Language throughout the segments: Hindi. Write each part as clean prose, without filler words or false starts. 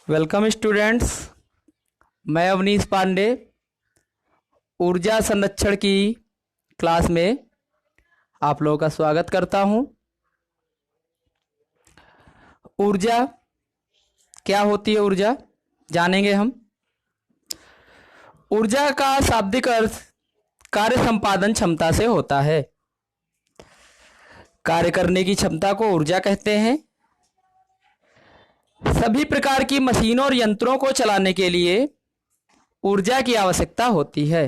Welcome students. मैं अवनीश पांडे ऊर्जा संरक्षण की क्लास में आप लोगों का स्वागत करता हूं। ऊर्जा क्या होती है? ऊर्जा जानेंगे हम। ऊर्जा का शाब्दिक अर्थ कार्य संपादन क्षमता से होता है। कार्य करने की क्षमता को ऊर्जा कहते हैं। सभी प्रकार की मशीनों और यंत्रों को चलाने के लिए ऊर्जा की आवश्यकता होती है।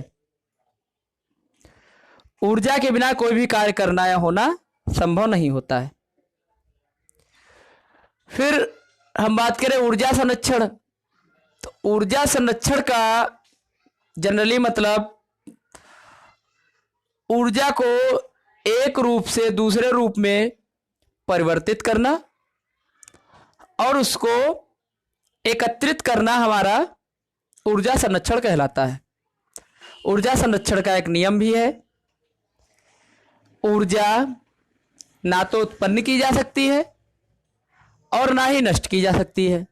ऊर्जा के बिना कोई भी कार्य करना या होना संभव नहीं होता है। फिर हम बात करें ऊर्जा संरक्षण, तो ऊर्जा संरक्षण का जनरली मतलब ऊर्जा को एक रूप से दूसरे रूप में परिवर्तित करना और उसको एकत्रित करना हमारा ऊर्जा संरक्षण कहलाता है। ऊर्जा संरक्षण का एक नियम भी है। ऊर्जा ना तो उत्पन्न की जा सकती है और ना ही नष्ट की जा सकती है।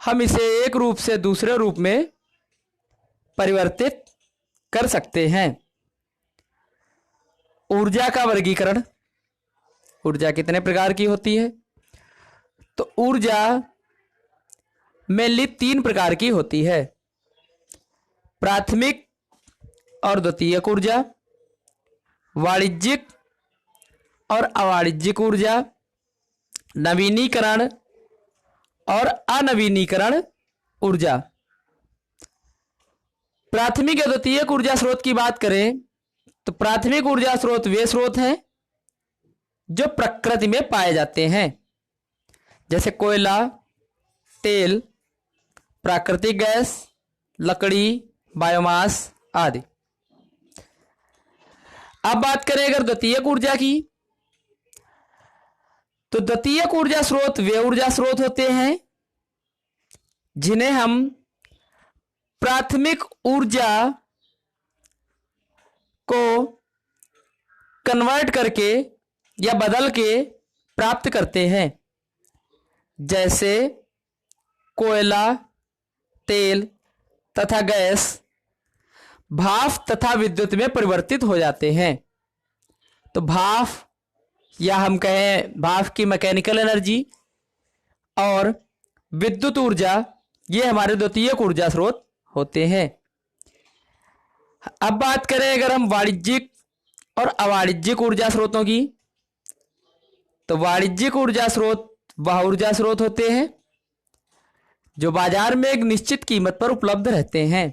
हम इसे एक रूप से दूसरे रूप में परिवर्तित कर सकते हैं। ऊर्जा का वर्गीकरण। ऊर्जा कितने प्रकार की होती है? तो ऊर्जा मेनली 3 प्रकार की होती है। प्राथमिक और द्वितीयक ऊर्जा, वाणिज्यिक और अवाणिज्यिक ऊर्जा, नवीनीकरण और अनवीनीकरण ऊर्जा। प्राथमिक या द्वितीयक ऊर्जा स्रोत की बात करें तो प्राथमिक ऊर्जा स्रोत वे स्रोत हैं जो प्रकृति में पाए जाते हैं, जैसे कोयला, तेल, प्राकृतिक गैस, लकड़ी, बायोमास आदि। अब बात करें अगर द्वितीयक ऊर्जा की, तो द्वितीयक ऊर्जा स्रोत वे ऊर्जा स्रोत होते हैं जिन्हें हम प्राथमिक ऊर्जा को कन्वर्ट करके या बदल के प्राप्त करते हैं, जैसे कोयला, तेल तथा गैस भाप तथा विद्युत में परिवर्तित हो जाते हैं। तो भाप या हम कहें भाप की मैकेनिकल एनर्जी और विद्युत ऊर्जा ये हमारे द्वितीयक ऊर्जा स्रोत होते हैं। अब बात करें अगर हम वाणिज्यिक और अवाणिज्यिक ऊर्जा स्रोतों की, तो वाणिज्यिक ऊर्जा स्रोत वह ऊर्जा स्रोत होते हैं जो बाजार में एक निश्चित कीमत पर उपलब्ध रहते हैं,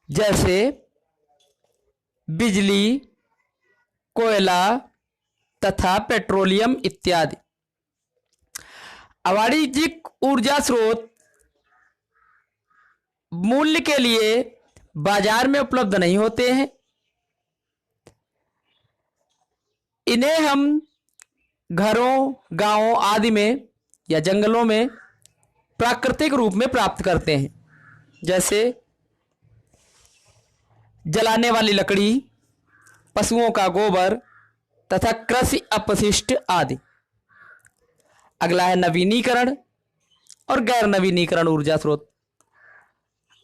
जैसे बिजली, कोयला तथा पेट्रोलियम इत्यादि। अवाणिज्यिक ऊर्जा स्रोत मूल्य के लिए बाजार में उपलब्ध नहीं होते हैं। इन्हें हम घरों, गांवों आदि में या जंगलों में प्राकृतिक रूप में प्राप्त करते हैं, जैसे जलाने वाली लकड़ी, पशुओं का गोबर तथा कृषि अपशिष्ट आदि। अगला है नवीनीकरण और गैर नवीनीकरण ऊर्जा स्रोत।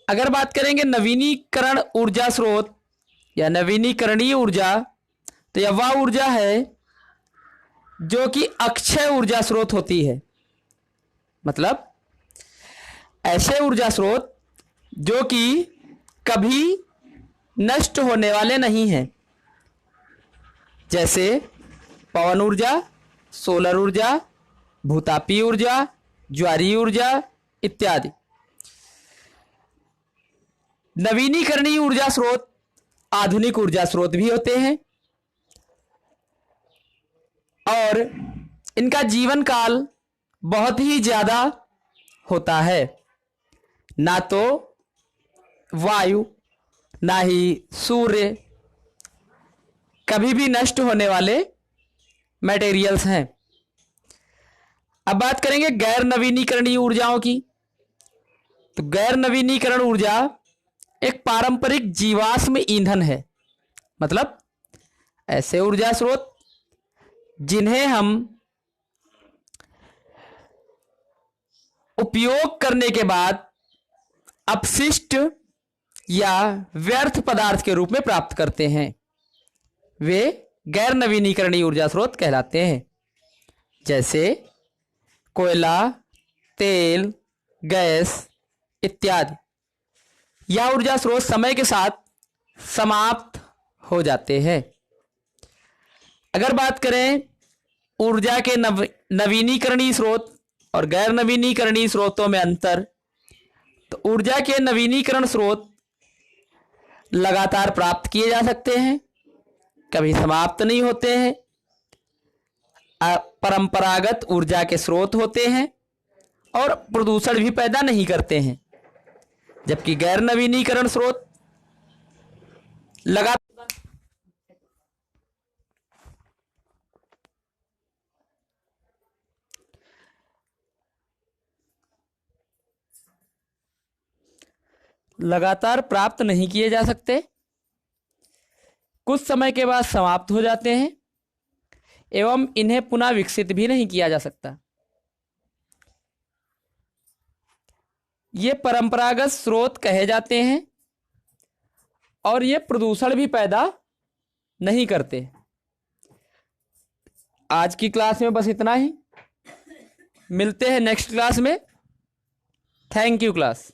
अगर बात करेंगे नवीनीकरण ऊर्जा स्रोत या नवीनीकरणीय ऊर्जा, तो यह वह ऊर्जा है जो कि अक्षय ऊर्जा स्रोत होती है। मतलब ऐसे ऊर्जा स्रोत जो कि कभी नष्ट होने वाले नहीं हैं, जैसे पवन ऊर्जा, सोलर ऊर्जा, भूतापीय ऊर्जा, ज्वारीय ऊर्जा इत्यादि। नवीनीकरणीय ऊर्जा स्रोत आधुनिक ऊर्जा स्रोत भी होते हैं और इनका जीवन काल बहुत ही ज्यादा होता है। ना तो वायु ना ही सूर्य कभी भी नष्ट होने वाले मटेरियल्स हैं। अब बात करेंगे गैर नवीनीकरणीय ऊर्जाओं की, तो गैर नवीनीकरण ऊर्जा एक पारंपरिक जीवाश्म ईंधन है। मतलब ऐसे ऊर्जा स्रोत जिन्हें हम उपयोग करने के बाद अपशिष्ट या व्यर्थ पदार्थ के रूप में प्राप्त करते हैं, वे गैर नवीनीकरणीय ऊर्जा स्रोत कहलाते हैं। जैसे कोयला, तेल, गैस इत्यादि। यह ऊर्जा स्रोत समय के साथ समाप्त हो जाते हैं। अगर बात करें ऊर्जा के नवीनीकरणीय स्रोत और गैर नवीनीकरणीय स्रोतों में अंतर, तो ऊर्जा के नवीनीकरण स्रोत लगातार प्राप्त किए जा सकते हैं, कभी समाप्त नहीं होते हैं, परंपरागत ऊर्जा के स्रोत होते हैं और प्रदूषण भी पैदा नहीं करते हैं। जबकि गैर नवीनीकरण स्रोत लगातार प्राप्त नहीं किए जा सकते, कुछ समय के बाद समाप्त हो जाते हैं एवं इन्हें पुनः विकसित भी नहीं किया जा सकता। ये परंपरागत स्रोत कहे जाते हैं और ये प्रदूषण भी पैदा नहीं करते। आज की क्लास में बस इतना ही। मिलते हैं नेक्स्ट क्लास में। Thank you class.